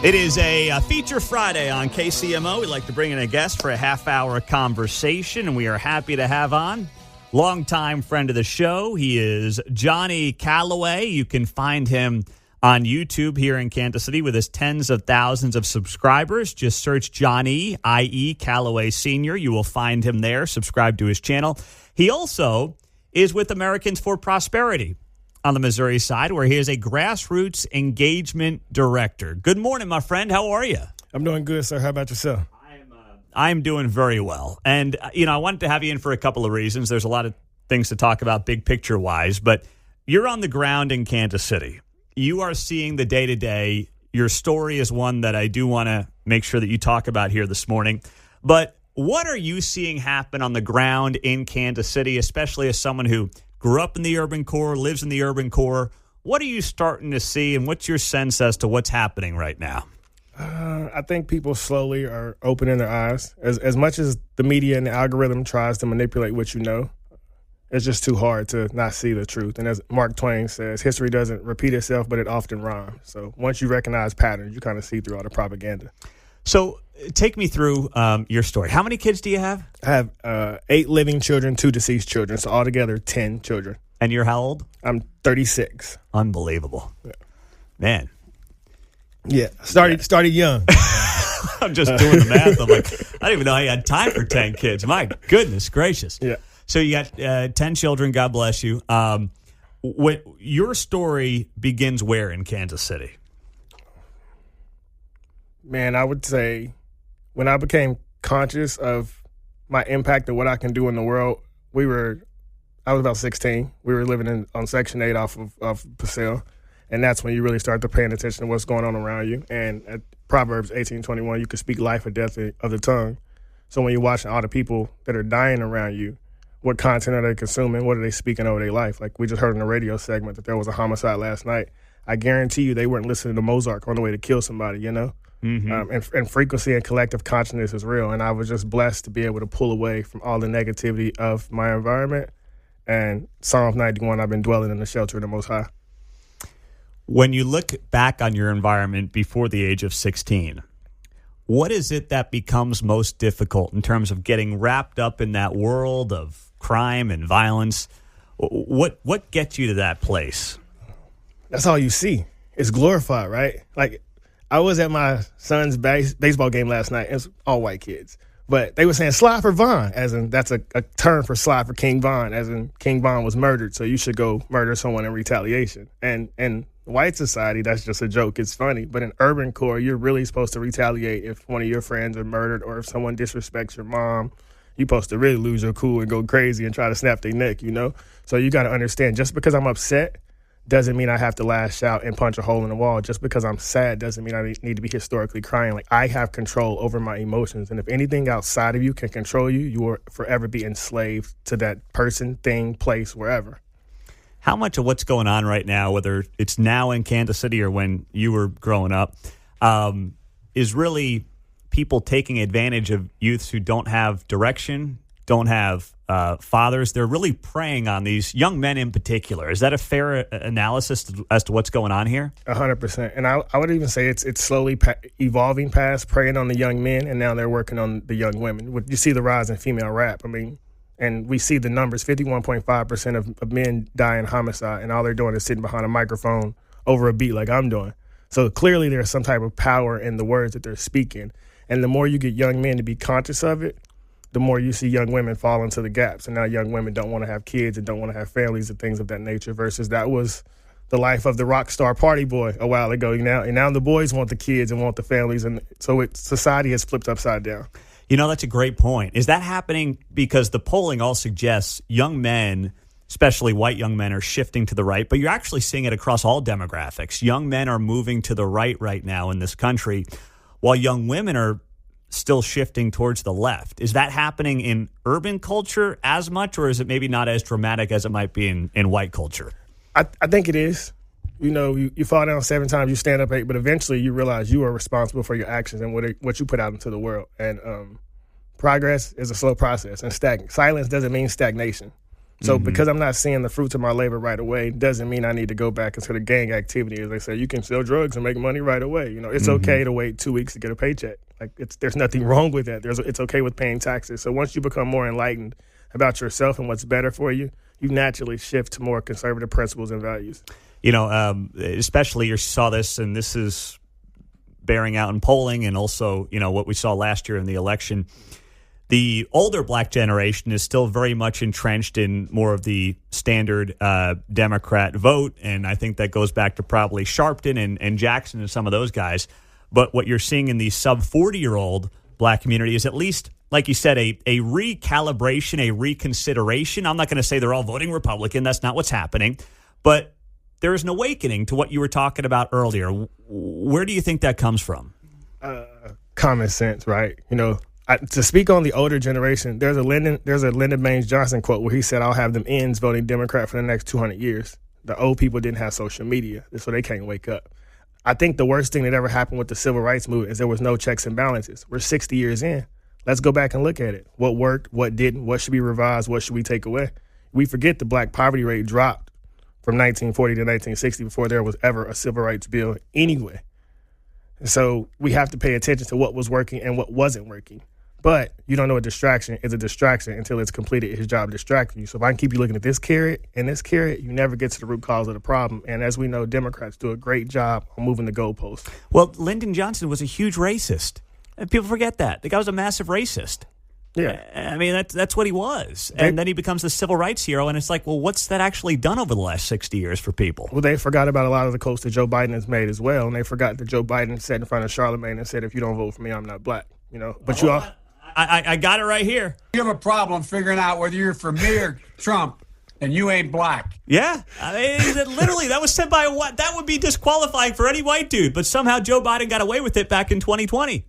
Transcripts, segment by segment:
It is a Feature Friday on KCMO. We'd like to bring in a guest for a half-hour conversation, and we are happy to have on longtime friend of the show. He is Johnnie Calloway. You can find him on YouTube here in Kansas City with his tens of thousands of subscribers. Just search Johnnie, I.E. Calloway Sr. You will find him there. Subscribe to his channel. He also is with Americans for Prosperity on the Missouri side, where he is a grassroots engagement director. Good morning, my friend. How are you? I'm doing good, sir. How about yourself? I'm doing very well. And, I wanted to have you in for a couple of reasons. There's a lot of things to talk about big picture-wise, but you're on the ground in Kansas City. You are seeing the day-to-day. Your story is one that I do want to make sure that you talk about here this morning. But what are you seeing happen on the ground in Kansas City, especially as someone who grew up in the urban core, lives in the urban core? What are you starting to see, and what's your sense as to what's happening right now? I think people slowly are opening their eyes. As much as the media and the algorithm tries to manipulate what you know, it's just too hard to not see the truth. And as Mark Twain says, history doesn't repeat itself, but it often rhymes. So once you recognize patterns, you kind of see through all the propaganda. So take me through your story. How many kids do you have? I have 8 living children, 2 deceased children, so altogether 10 children. And you're how old? I'm 36. Unbelievable. Yeah. Man. Yeah, started young. I'm just doing the math. I'm like, I didn't even know I had time for 10 kids. My goodness gracious. Yeah. So you got 10 children. God bless you. Your story begins where in Kansas City? Man, I would say when I became conscious of my impact of what I can do in the world, I was about 16. We were living on Section 8 off of Purcell. And that's when you really start to paying attention to what's going on around you. And at Proverbs 18:21, you can speak life or death of the tongue. So when you're watching all the people that are dying around you, what content are they consuming? What are they speaking over their life? Like we just heard in the radio segment that there was a homicide last night. I guarantee you they weren't listening to Mozart on the way to kill somebody, you know? Mm-hmm. And frequency and collective consciousness is real. And I was just blessed to be able to pull away from all the negativity of my environment. And Psalm 91, I've been dwelling in the shelter of the Most High. When you look back on your environment before the age of 16, what is it that becomes most difficult in terms of getting wrapped up in that world of crime and violence? What gets you to that place? That's all you see. It's glorified, right? Like, I was at my son's baseball game last night. It was all white kids. But they were saying Sly for Vaughn, as in that's a term for Sly for King Von, as in King Von was murdered, so you should go murder someone in retaliation. And white society, that's just a joke. It's funny. But in urban core, you're really supposed to retaliate if one of your friends are murdered or if someone disrespects your mom. You're supposed to really lose your cool and go crazy and try to snap their neck, you know? So you got to understand, just because I'm upset doesn't mean I have to lash out and punch a hole in the wall. Just because I'm sad doesn't mean I need to be historically crying. Like, I have control over my emotions. And if anything outside of you can control you, you will forever be enslaved to that person, thing, place, wherever. How much of what's going on right now, whether it's now in Kansas City or when you were growing up, is really people taking advantage of youths who don't have direction, don't have fathers? They're really preying on these young men in particular. Is that a fair analysis as to what's going on here? 100%. And I would even say it's slowly evolving past preying on the young men, and now they're working on the young women. You see the rise in female rap. I mean, and we see the numbers, 51.5% of men die in homicide, and all they're doing is sitting behind a microphone over a beat like I'm doing. So clearly there's some type of power in the words that they're speaking. And the more you get young men to be conscious of it, the more you see young women fall into the gaps. And now young women don't want to have kids and don't want to have families and things of that nature, versus that was the life of the rock star party boy a while ago. And now the boys want the kids and want the families. And so society has flipped upside down. You know, that's a great point. Is that happening because the polling all suggests young men, especially white young men, are shifting to the right, but you're actually seeing it across all demographics. Young men are moving to the right now in this country, while young women are still shifting towards the left. Is that happening in urban culture as much, or is it maybe not as dramatic as it might be in white culture? I think it is. You know, you fall down 7 times, you stand up 8, but eventually you realize you are responsible for your actions and what you put out into the world. And progress is a slow process, and silence doesn't mean stagnation. So because I'm not seeing the fruits of my labor right away, doesn't mean I need to go back into the gang activity. As they say, you can sell drugs and make money right away. It's okay to wait 2 weeks to get a paycheck. There's nothing wrong with that. It's okay with paying taxes. So once you become more enlightened about yourself and what's better for you, you naturally shift to more conservative principles and values. Especially you saw this, and this is bearing out in polling, and also, what we saw last year in the election. The older black generation is still very much entrenched in more of the standard Democrat vote, and I think that goes back to probably Sharpton and Jackson and some of those guys. But what you're seeing in the sub-40-year-old black community is, at least, like you said, a recalibration, a reconsideration. I'm not going to say they're all voting Republican. That's not what's happening. But there is an awakening to what you were talking about earlier. Where do you think that comes from? Common sense, right? To speak on the older generation, there's a Lyndon Baines Johnson quote where he said, "I'll have them ends voting Democrat for the next 200 years." The old people didn't have social media, so they can't wake up. I think the worst thing that ever happened with the civil rights movement is there was no checks and balances. We're 60 years in. Let's go back and look at it. What worked, what didn't, what should be revised, what should we take away? We forget the black poverty rate dropped from 1940 to 1960 before there was ever a civil rights bill anyway. And so we have to pay attention to what was working and what wasn't working. But you don't know a distraction is a distraction until it's completed its job distracting you. So if I can keep you looking at this carrot and this carrot, you never get to the root cause of the problem. And as we know, Democrats do a great job on moving the goalposts. Well, Lyndon Johnson was a huge racist. And people forget that. The guy was a massive racist. Yeah. I mean, that's what he was. And then he becomes the civil rights hero, and it's like, well, what's that actually done over the last 60 years for people? Well, they forgot about a lot of the quotes that Joe Biden has made as well, and they forgot that Joe Biden sat in front of Charlemagne and said, "If you don't vote for me, I'm not black." But I got it right here. You have a problem figuring out whether you're for me or Trump, and you ain't black. Yeah. I mean, literally, that was said by what? That would be disqualifying for any white dude, but somehow Joe Biden got away with it back in 2020.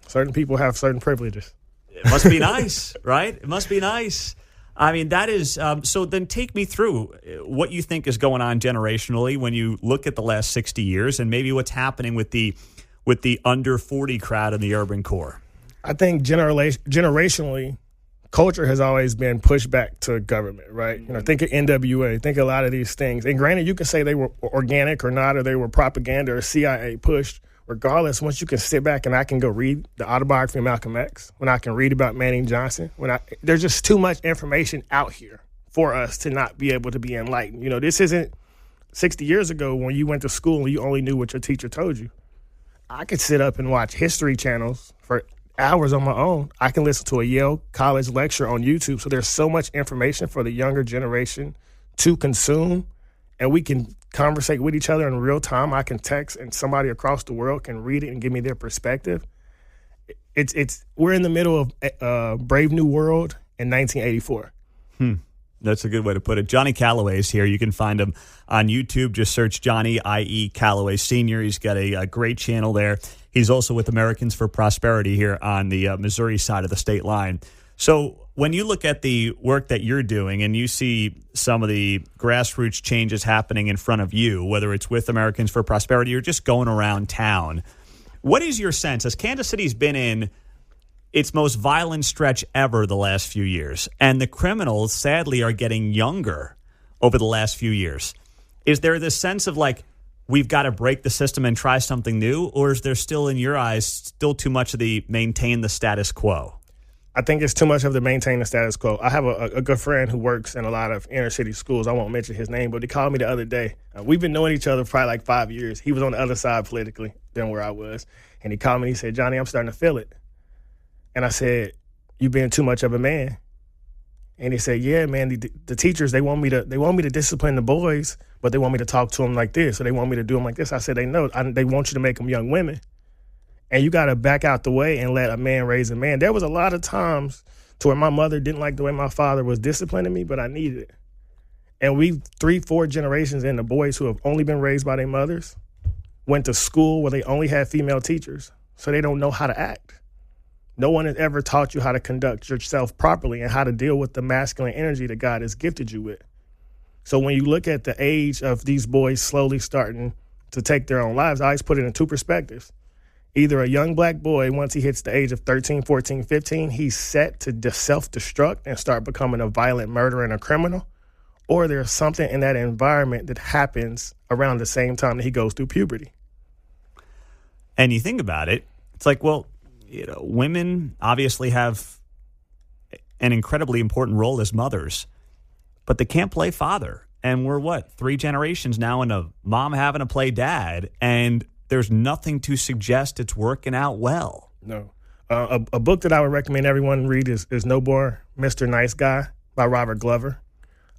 Certain people have certain privileges. It must be nice, right? It must be nice. I mean, that is so then take me through what you think is going on generationally when you look at the last 60 years and maybe what's happening with the under 40 crowd in the urban core. I think generationally, culture has always been pushed back to government, right? Think of NWA, think of a lot of these things. And granted, you can say they were organic or not, or they were propaganda or CIA pushed. Regardless, once you can sit back and I can go read the autobiography of Malcolm X, when I can read about Manning Johnson, there's just too much information out here for us to not be able to be enlightened. This isn't 60 years ago when you went to school and you only knew what your teacher told you. I could sit up and watch history channels for hours on my own. I can listen to a Yale College lecture on YouTube. So there's so much information for the younger generation to consume, and we can conversate with each other in real time. I can text, and somebody across the world can read it and give me their perspective. We're in the middle of Brave New World in 1984. That's a good way to put it. Johnnie Calloway is here. You can find him on YouTube. Just search Johnnie, i.e. Calloway Sr. He's got a great channel there. He's also with Americans for Prosperity here on the Missouri side of the state line. So when you look at the work that you're doing and you see some of the grassroots changes happening in front of you, whether it's with Americans for Prosperity or just going around town, what is your sense, as Kansas City's been in its most violent stretch ever the last few years, and the criminals, sadly, are getting younger over the last few years, is there this sense of like, we've got to break the system and try something new, or is there still, in your eyes, still too much of the maintain the status quo? I think it's too much of the maintain the status quo. I have a good friend who works in a lot of inner city schools. I won't mention his name, but he called me the other day. We've been knowing each other for probably like 5 years. He was on the other side politically than where I was. And he called me and he said, "Johnny, I'm starting to feel it." And I said, "You being too much of a man." And he said, "Yeah, man, the teachers, they want me to discipline the boys, but they want me to talk to them like this, or they want me to do them like this." I said, "They know. They want you to make them young women. And you got to back out the way and let a man raise a man." There was a lot of times to where my mother didn't like the way my father was disciplining me, but I needed it. And we 3-4 generations in, the boys who have only been raised by their mothers went to school where they only had female teachers, so they don't know how to act. No one has ever taught you how to conduct yourself properly and how to deal with the masculine energy that God has gifted you with. So when you look at the age of these boys slowly starting to take their own lives, I always put it in two perspectives. Either a young black boy, once he hits the age of 13, 14, 15, he's set to self-destruct and start becoming a violent murderer and a criminal, or there's something in that environment that happens around the same time that he goes through puberty. And you think about it, it's like, well, women obviously have an incredibly important role as mothers, but they can't play father. And we're, 3 generations now into mom having to play dad, and there's nothing to suggest it's working out well. No. A book that I would recommend everyone read is No More Mr. Nice Guy by Robert Glover,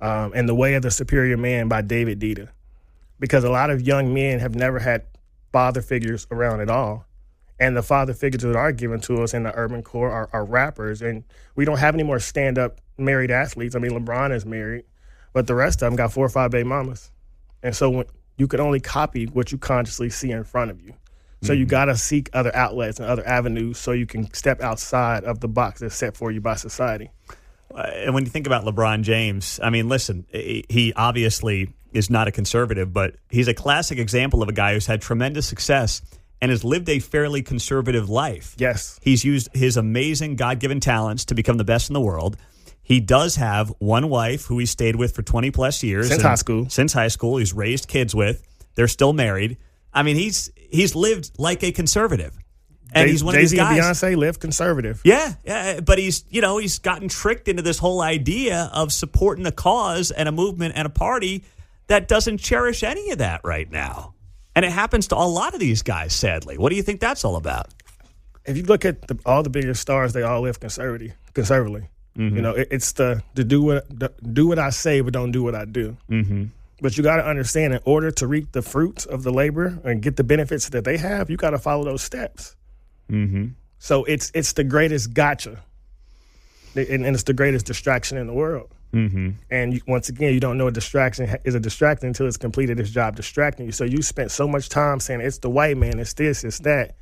and The Way of the Superior Man by David Dita. Because a lot of young men have never had father figures around at all. And the father figures that are given to us in the urban core are rappers. And we don't have any more stand-up married athletes. I mean, LeBron is married, but the rest of them got 4 or 5 baby mamas. And so when you can only copy what you consciously see in front of you. So you got to seek other outlets and other avenues so you can step outside of the box that's set for you by society. And when you think about LeBron James, I mean, listen, he obviously is not a conservative, but he's a classic example of a guy who's had tremendous success and has lived a fairly conservative life. Yes. He's used his amazing God-given talents to become the best in the world. He does have one wife who he stayed with for 20-plus years. Since high school. Since high school. He's raised kids with. They're still married. I mean, he's lived like a conservative. And he's one of these guys. Jay-Z and Beyonce live conservative. Yeah, but he's gotten tricked into this whole idea of supporting a cause and a movement and a party that doesn't cherish any of that right now. And it happens to a lot of these guys, sadly. What do you think that's all about? If you look at all the bigger stars, they all live conservatively. Mm-hmm. It's the do what I say, but don't do what I do. Mm-hmm. But you got to understand, in order to reap the fruits of the labor and get the benefits that they have, you got to follow those steps. Mm-hmm. So it's the greatest gotcha, and it's the greatest distraction in the world. Mm-hmm. And once again, you don't know a distraction is a distraction until it's completed its job distracting you. So you spent so much time saying it's the white man, it's this, it's that.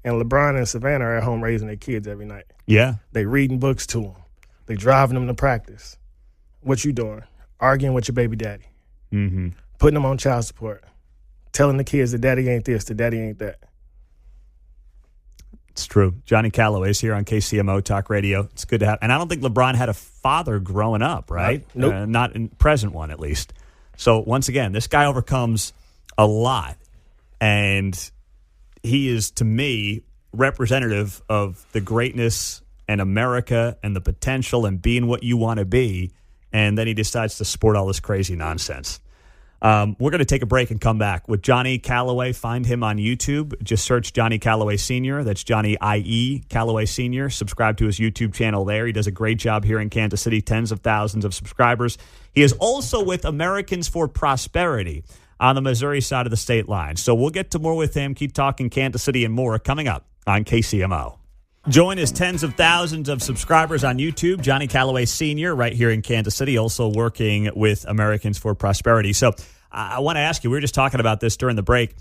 And LeBron and Savannah are at home raising their kids every night. Yeah. They reading books to them. They driving them to practice. What you doing? Arguing with your baby daddy. Mm-hmm. Putting them on child support. Telling the kids that daddy ain't this, that daddy ain't that. It's true. Johnnie Calloway is here on KCMO Talk Radio. It's good to have. And I don't think LeBron had a father growing up, right? Nope. Not in present one, at least. So once again, this guy overcomes a lot. And he is, to me, representative of the greatness and America and the potential and being what you want to be. And then he decides to sport all this crazy nonsense. We're going to take a break and come back with Johnnie Calloway. Find him on YouTube. Just search Johnnie Calloway Sr. That's Johnnie I.E. Calloway Sr. Subscribe to his YouTube channel there. He does a great job here in Kansas City, tens of thousands of subscribers. He is also with Americans for Prosperity on the Missouri side of the state line. So we'll get to more with him. Keep talking Kansas City and more coming up on KCMO. Join his tens of thousands of subscribers on YouTube, Johnnie Calloway Sr., right here in Kansas City, also working with Americans for Prosperity. So I want to ask you, we were just talking about this during the break.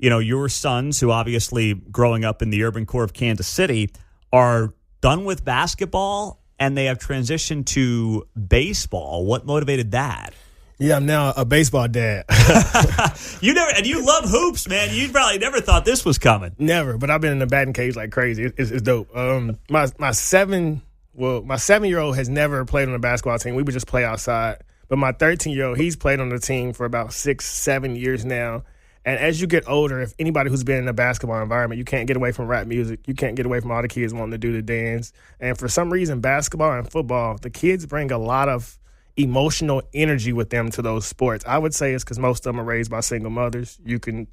You know, your sons, who obviously growing up in the urban core of Kansas City, are done with basketball and they have transitioned to baseball. What motivated that? Yeah, I'm now a baseball dad. And you love hoops, man. You probably never thought this was coming. Never, but I've been in the batting cage like crazy. It's dope. My 7-year-old has never played on a basketball team. We would just play outside. But my 13-year-old, he's played on the team for about 6-7 years now. And as you get older, if anybody who's been in a basketball environment, you can't get away from rap music. You can't get away from all the kids wanting to do the dance. And for some reason, basketball and football, the kids bring a lot of emotional energy with them to those sports. I would say it's because most of them are raised by single mothers. You can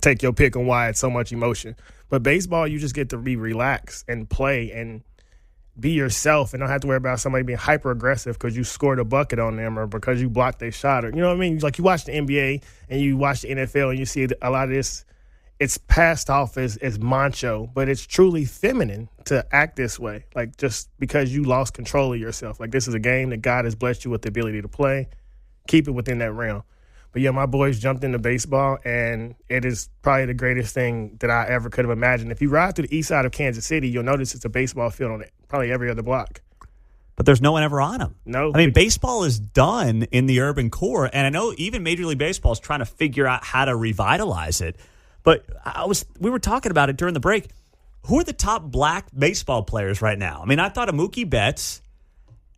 take your pick on why it's so much emotion. But baseball, you just get to be relaxed and play and be yourself and don't have to worry about somebody being hyper aggressive because you scored a bucket on them or because you blocked their shot. Or, you know what I mean? Like you watch the NBA and you watch the NFL and you see a lot of this. It's passed off as macho, but it's truly feminine to act this way. Like just because you lost control of yourself. Like this is a game that God has blessed you with the ability to play. Keep it within that realm. But yeah, my boys jumped into baseball, and it is probably the greatest thing that I ever could have imagined. If you ride through the east side of Kansas City, you'll notice it's a baseball field on it, probably every other block. But there's no one ever on them. No. I mean, baseball is done in the urban core, and I know even Major League Baseball is trying to figure out how to revitalize it. But we were talking about it during the break. Who are the top black baseball players right now? I mean, I thought of Mookie Betts.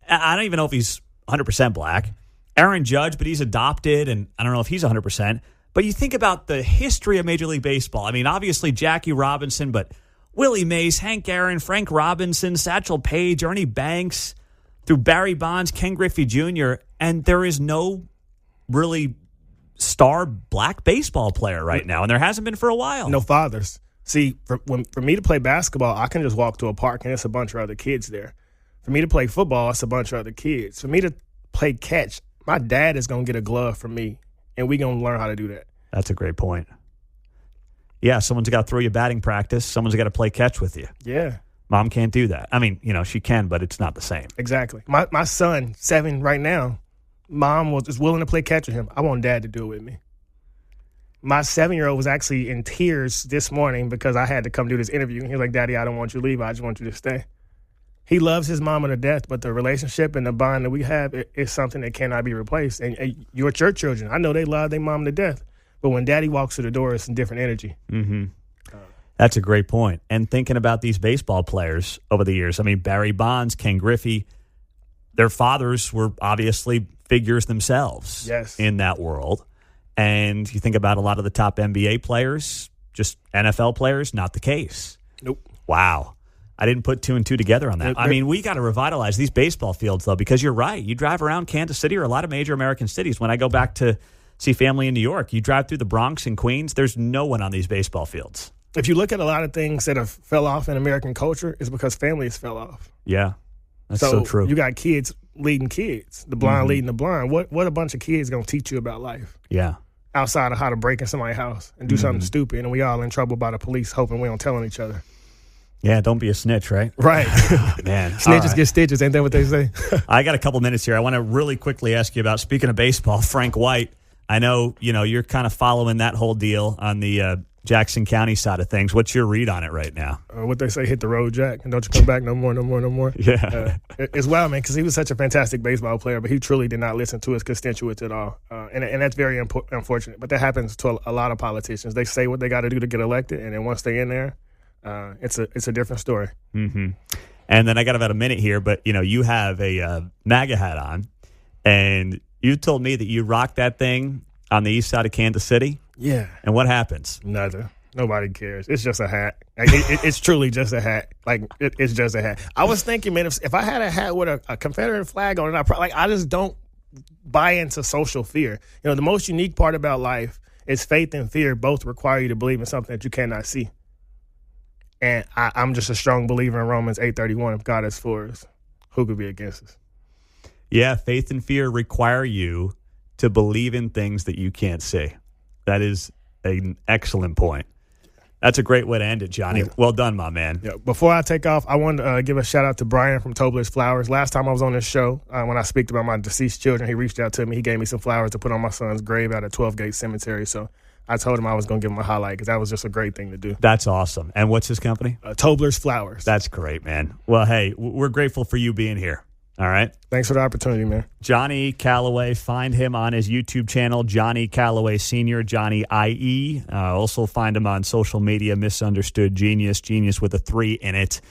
I don't even know if he's 100% black. Aaron Judge, but he's adopted, and I don't know if he's 100%. But you think about the history of Major League Baseball. I mean, obviously Jackie Robinson, but Willie Mays, Hank Aaron, Frank Robinson, Satchel Paige, Ernie Banks, through Barry Bonds, Ken Griffey Jr., and there is no really star black baseball player right now, and there hasn't been for a while. No fathers. See, for me to play basketball, I can just walk to a park and it's a bunch of other kids there. For me to play football, it's a bunch of other kids. For me to play catch, my dad is going to get a glove from me, and we're going to learn how to do that. That's a great point. Yeah, someone's got to throw you batting practice. Someone's got to play catch with you. Yeah. Mom can't do that. I mean, she can, but it's not the same. Exactly. My son, 7 right now, Mom is willing to play catch with him. I want Dad to do it with me. My 7-year-old was actually in tears this morning because I had to come do this interview. He was like, Daddy, I don't want you to leave. I just want you to stay. He loves his mama to death, but the relationship and the bond that we have is something that cannot be replaced. And you're your children. I know they love their mom to death, but when Daddy walks through the door, it's a different energy. Mm-hmm. That's a great point. And thinking about these baseball players over the years, I mean, Barry Bonds, Ken Griffey, their fathers were obviously figures themselves in that world. And you think about a lot of the top NBA players, just NFL players, not the case. Nope. Wow. I didn't put 2 and 2 together on that. I mean, we got to revitalize these baseball fields, though, because you're right. You drive around Kansas City or a lot of major American cities. When I go back to see family in New York, you drive through the Bronx and Queens, there's no one on these baseball fields. If you look at a lot of things that have fell off in American culture, it's because families fell off. Yeah, that's so true. You got kids leading kids, the blind leading the blind. What a bunch of kids going to teach you about life? Yeah. Outside of how to break in somebody's house and do something stupid, and we all in trouble by the police hoping we don't tell on each other. Yeah, don't be a snitch, right? Right. Man. Snitches get stitches, ain't that what they say? I got a couple minutes here. I want to really quickly ask you about, speaking of baseball, Frank White. I know, you're kind of following that whole deal on the Jackson County side of things. What's your read on it right now? What they say, hit the road, Jack, and don't you come back no more. Yeah. It's wild, man, because he was such a fantastic baseball player, but he truly did not listen to his constituents at all. And that's very unfortunate. But that happens to a lot of politicians. They say what they got to do to get elected, and then once they're in there, it's a different story. Mm-hmm. And then I got about a minute here, but, you have a MAGA hat on, and you told me that you rocked that thing on the east side of Kansas City. Yeah. And what happens? Nothing. Nobody cares. It's just a hat. Like, it's truly just a hat. Like, it's just a hat. I was thinking, man, if I had a hat with a Confederate flag on it, I just don't buy into social fear. The most unique part about life is faith and fear both require you to believe in something that you cannot see. And I'm just a strong believer in Romans 8:31. If God is for us, who could be against us? Yeah, faith and fear require you to believe in things that you can't see. That is an excellent point. That's a great way to end it, Johnny. Yeah. Well done, my man. Yeah. Before I take off, I want to give a shout-out to Brian from Tobler's Flowers. Last time I was on this show, when I speak about my deceased children, he reached out to me. He gave me some flowers to put on my son's grave out at 12 Gate Cemetery. So I told him I was going to give him a highlight because that was just a great thing to do. That's awesome. And what's his company? Tobler's Flowers. That's great, man. Well, hey, we're grateful for you being here. All right. Thanks for the opportunity, man. Johnnie Calloway. Find him on his YouTube channel, Johnnie Calloway Sr., Johnny IE. Also find him on social media, Misunderstood Genius, Genius with a 3 in it.